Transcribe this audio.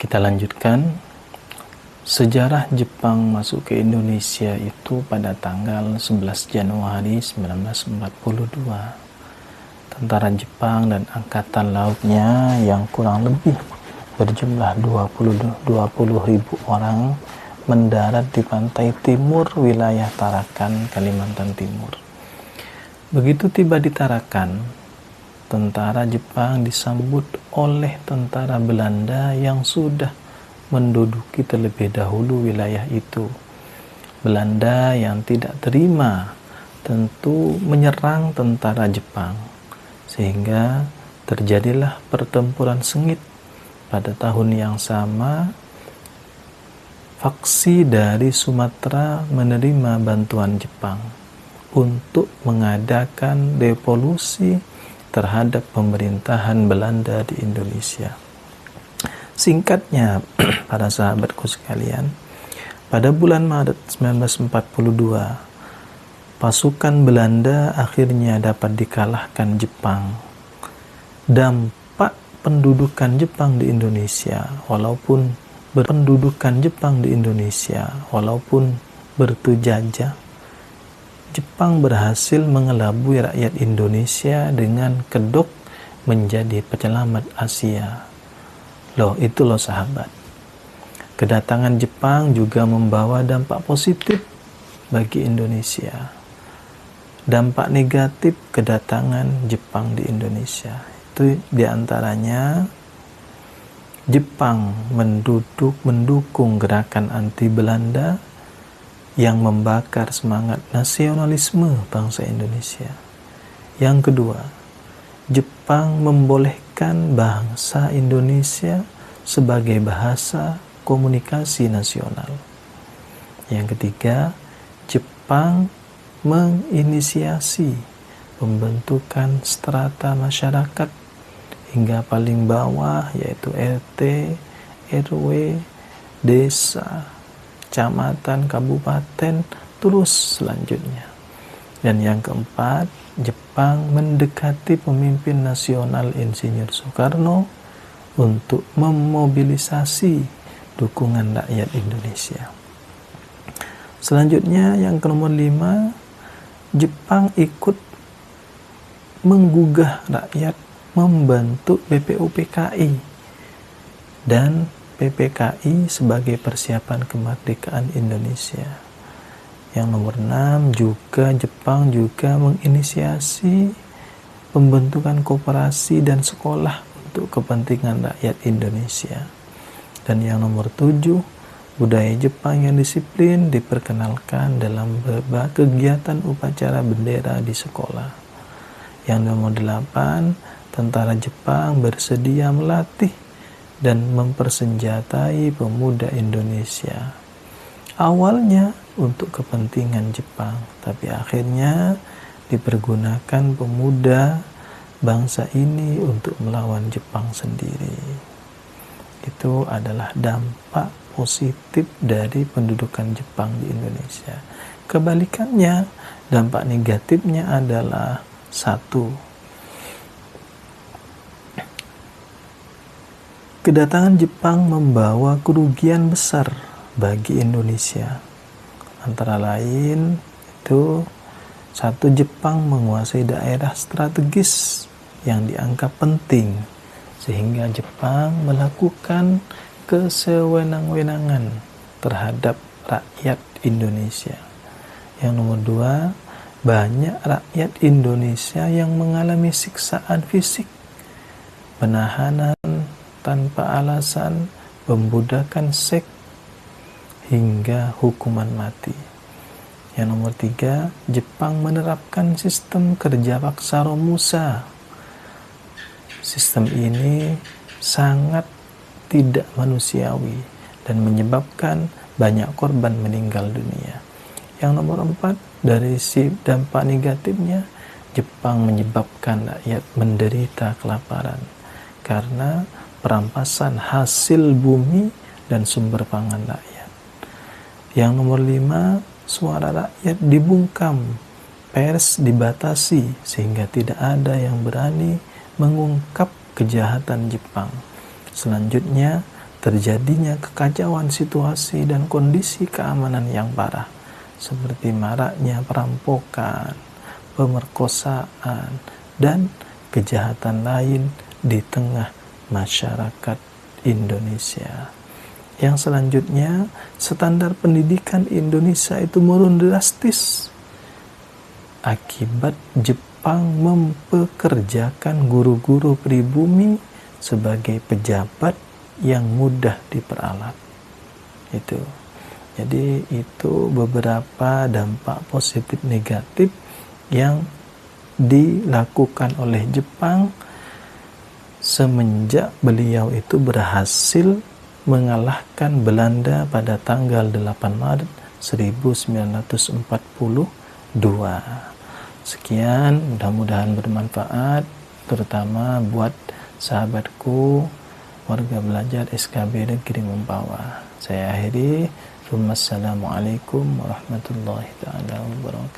Kita lanjutkan. Sejarah Jepang masuk ke Indonesia itu pada tanggal 11 Januari 1942. Tentara Jepang dan angkatan lautnya yang kurang lebih berjumlah 20.000 orang mendarat di pantai timur wilayah Tarakan, Kalimantan Timur. Begitu tiba di Tarakan, tentara Jepang disambut oleh tentara Belanda yang sudah menduduki terlebih dahulu wilayah itu. Belanda yang tidak terima tentu menyerang tentara Jepang, sehingga terjadilah pertempuran sengit. Pada tahun yang sama, faksi dari Sumatera menerima bantuan Jepang untuk mengadakan revolusi terhadap pemerintahan Belanda di Indonesia. Singkatnya, para sahabatku sekalian, pada bulan Maret 1942, pasukan Belanda akhirnya dapat dikalahkan Jepang. Dampak pendudukan Jepang di Indonesia, walaupun bertujajah, Jepang berhasil mengelabui rakyat Indonesia dengan kedok menjadi penyelamat Asia. Itu loh sahabat. Kedatangan Jepang juga membawa dampak positif bagi Indonesia. Dampak negatif kedatangan Jepang di Indonesia itu diantaranya Jepang mendukung gerakan anti Belanda yang membakar semangat nasionalisme bangsa Indonesia. Yang kedua, Jepang membolehkan bahasa Indonesia sebagai bahasa komunikasi nasional. Yang ketiga, Jepang menginisiasi pembentukan strata masyarakat hingga paling bawah, yaitu RT, RW, desa, kecamatan, kabupaten, terus selanjutnya. Dan yang keempat, Jepang mendekati pemimpin nasional Insinyur Soekarno untuk memobilisasi dukungan rakyat Indonesia. Selanjutnya yang nomor 5, Jepang ikut menggugah rakyat membentuk BPUPKI dan PPKI sebagai persiapan kemerdekaan Indonesia. Yang nomor 6 juga Jepang juga menginisiasi pembentukan koperasi dan sekolah untuk kepentingan rakyat Indonesia. Dan yang nomor 7, budaya Jepang yang disiplin diperkenalkan dalam berbagai kegiatan upacara bendera di sekolah. Yang nomor 8, tentara Jepang bersedia melatih dan mempersenjatai pemuda Indonesia. Awalnya untuk kepentingan Jepang, tapi akhirnya dipergunakan pemuda bangsa ini untuk melawan Jepang sendiri. Itu adalah dampak positif dari pendudukan Jepang di Indonesia. Kebalikannya, dampak negatifnya adalah 1. Kedatangan Jepang membawa kerugian besar bagi Indonesia. Antara lain itu 1, Jepang menguasai daerah strategis yang dianggap penting sehingga Jepang melakukan kesewenang-wenangan terhadap rakyat Indonesia. Yang nomor 2, banyak rakyat Indonesia yang mengalami siksaan fisik, penahanan tanpa alasan, pembudakan seks, hingga hukuman mati. Yang nomor 3, Jepang menerapkan sistem kerja paksa Romusa. Sistem ini sangat tidak manusiawi dan menyebabkan banyak korban meninggal dunia. Yang nomor 4, dari dampak negatifnya, Jepang menyebabkan rakyat menderita kelaparan karena perampasan hasil bumi dan sumber pangan rakyat. Yang nomor 5, suara rakyat dibungkam, pers dibatasi sehingga tidak ada yang berani mengungkap kejahatan Jepang. Selanjutnya, terjadinya kekacauan situasi dan kondisi keamanan yang parah, seperti maraknya perampokan, pemerkosaan, dan kejahatan lain di tengah masyarakat Indonesia. Yang selanjutnya, standar pendidikan Indonesia itu menurun drastis akibat Jepang mempekerjakan guru-guru pribumi sebagai pejabat yang mudah diperalat. Jadi itu beberapa dampak positif negatif yang dilakukan oleh Jepang semenjak beliau itu berhasil mengalahkan Belanda pada tanggal 8 Maret 1942. Sekian, mudah-mudahan bermanfaat, terutama buat sahabatku warga belajar SKB Negeri Mempawah. Saya akhiri. Assalamualaikum warahmatullahi taala wabarakatuh.